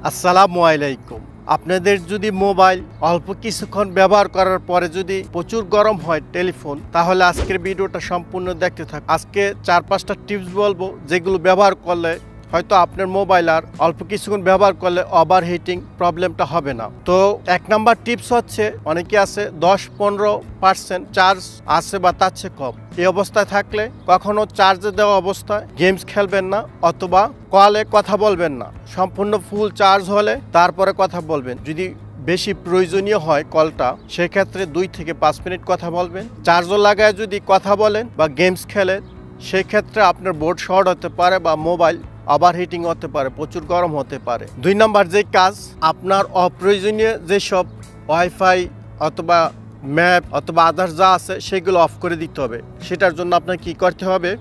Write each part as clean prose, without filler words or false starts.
আসসালামু আলাইকুম। আপনাদের যদি মোবাইল অল্প কিছুক্ষণ ব্যবহার করার পরে যদি প্রচুর গরম হয় টেলিফোন, তাহলে আজকের ভিডিওটা সম্পূর্ণ দেখতে থাকুন। আজকে 4-5টা টিপস বলবো যেগুলো ব্যবহার করলে হয়তো আপনার মোবাইল আর অল্প কিছুক্ষণ ব্যবহার করলে ওভারহিটিং প্রবলেমটা হবে না। তো 1 নাম্বার টিপস হচ্ছে, অনেকে আছে 10-15% চার্জ আছে বা তার চেয়ে কম। এই অবস্থায় থাকলে কখনো চার্জে দেওয়া অবস্থায় গেমস খেলবেন না অথবা কলে কথা বলবেন না। সম্পূর্ণ ফুল চার্জ হলে তারপরে কথা বলবেন। যদি বেশি প্রয়োজনীয় হয় কলটা, সেক্ষেত্রে 2 থেকে 5 মিনিট কথা বলবেন। চার্জও লাগায় যদি কথা বলেন বা গেমস খেলেন, সেক্ষেত্রে আপনার বোর্ড শর্ট হতে পারে বা মোবাইল ওভারহিটিং হতে পারে, প্রচুর গরম হতে পারে। 2 নাম্বার যে কাজ, আপনার অপ্রয়োজনীয় যেসব ওয়াইফাই অথবা ম্যাপ অথবা আদার্স যা আছে সেগুলো অফ করে দিতে হবে। সেটার জন্য আপনার কি করতে হবে,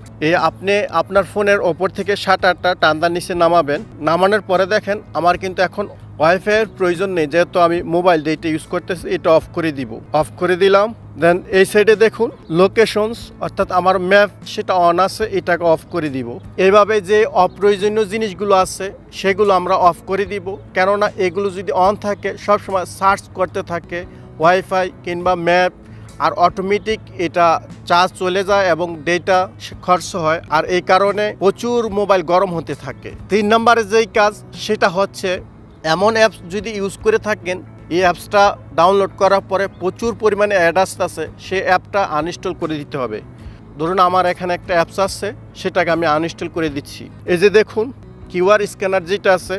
আপনি আপনার ফোনের ওপর থেকে শাটারটা টান্দার নিচে নামাবেন। নামানোর পরে দেখেন আমার কিন্তু এখন ওয়াইফাইয়ের প্রয়োজন নেই, যেহেতু আমি মোবাইল দিয়ে এটা ইউজ করতেছি। এটা অফ করে দিব। অফ করে দিলাম। দেন এই সাইডে দেখুন লোকেশনস, অর্থাৎ আমার ম্যাপ সেটা অন আছে, এটাকে অফ করে দিব। এইভাবে যে অপ্রয়োজনীয় জিনিসগুলো আছে সেগুলো আমরা অফ করে দিব, কেননা এগুলো যদি অন থাকে সবসময় সার্চ করতে থাকে ওয়াইফাই কিংবা ম্যাপ, আর অটোমেটিক এটা চার্জ চলে যায় এবং ডেটা খরচ হয়, আর এই কারণে প্রচুর মোবাইল গরম হতে থাকে। 3 নম্বরে যেই কাজ সেটা হচ্ছে, এমন অ্যাপস যদি ইউজ করে থাকেন, এই অ্যাপসটা ডাউনলোড করার পরে প্রচুর পরিমাণে অ্যাড আসতেছে, সেই অ্যাপটা আনইনস্টল করে দিতে হবে। ধরুন আমার এখানে একটা অ্যাপস আছে, সেটাকে আমি আনইনস্টল করে দিচ্ছি। এই যে দেখুন কিউআর স্ক্যানার যেটা আছে,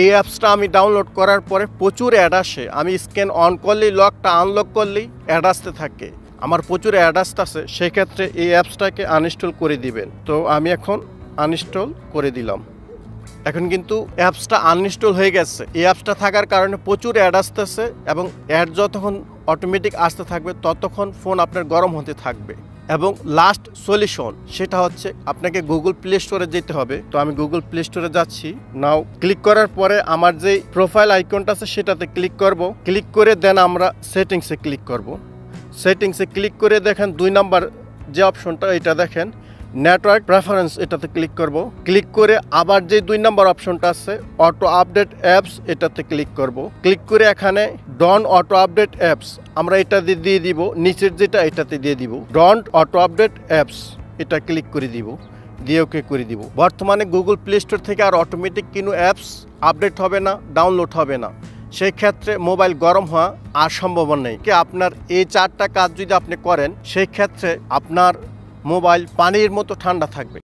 এই অ্যাপসটা আমি ডাউনলোড করার পরে প্রচুর অ্যাড আসে। আমি স্ক্যান অন করলেই, লকটা আনলক করলেই অ্যাড আসতে থাকে। আমার প্রচুর অ্যাড আসতেছে, সেক্ষেত্রে এই অ্যাপসটাকে আনইনস্টল করে দিবেন। তো আমি এখন আনইনস্টল করে দিলাম। এখন কিন্তু অ্যাপসটা আনইনস্টল হয়ে গেছে। এই অ্যাপসটা থাকার কারণে প্রচুর অ্যাড আসতেছে, এবং অ্যাড যতক্ষণ অটোমেটিক আসতে থাকবে ততক্ষণ ফোন আপনার গরম হতে থাকবে। এবং লাস্ট সলিউশন সেটা হচ্ছে, আপনাকে গুগল প্লে স্টোরে যেতে হবে। তো আমি গুগল প্লে স্টোরে যাচ্ছি। নাও ক্লিক করার পরে আমার যে প্রোফাইল আইকনটা আছে সেটাতে ক্লিক করব। ক্লিক করে দেন আমরা সেটিংসে ক্লিক করব। সেটিংসে ক্লিক করে দেখেন 2 নাম্বার যে অপশনটা, এটা দেখেন নেটওয়ার্ক প্রেফারেন্স, এটাতে ক্লিক করব। ক্লিক করে আবার যে 2 নম্বর অপশনটা আছে অটো আপডেট অ্যাপস, এটাতে ক্লিক করব। ক্লিক করে এখানে ডন্ট অটো আপডেট অ্যাপস আমরা এটা দিয়ে দিব। নিচের যেটা এটাতে দিয়ে দিব ডন্ট অটো আপডেট অ্যাপস, এটা ক্লিক করে দিব, দিয়ে ওকে করে দিব। বর্তমানে গুগল প্লে স্টোর থেকে আর অটোমেটিক কোনো অ্যাপস আপডেট হবে না, ডাউনলোড হবে না। সেই ক্ষেত্রে মোবাইল গরম হওয়া আর সম্ভাবনা নেই। আপনার এই 4টা কাজ যদি আপনি করেন, সেই ক্ষেত্রে আপনার মোবাইল পানির মতো ঠান্ডা থাকবে।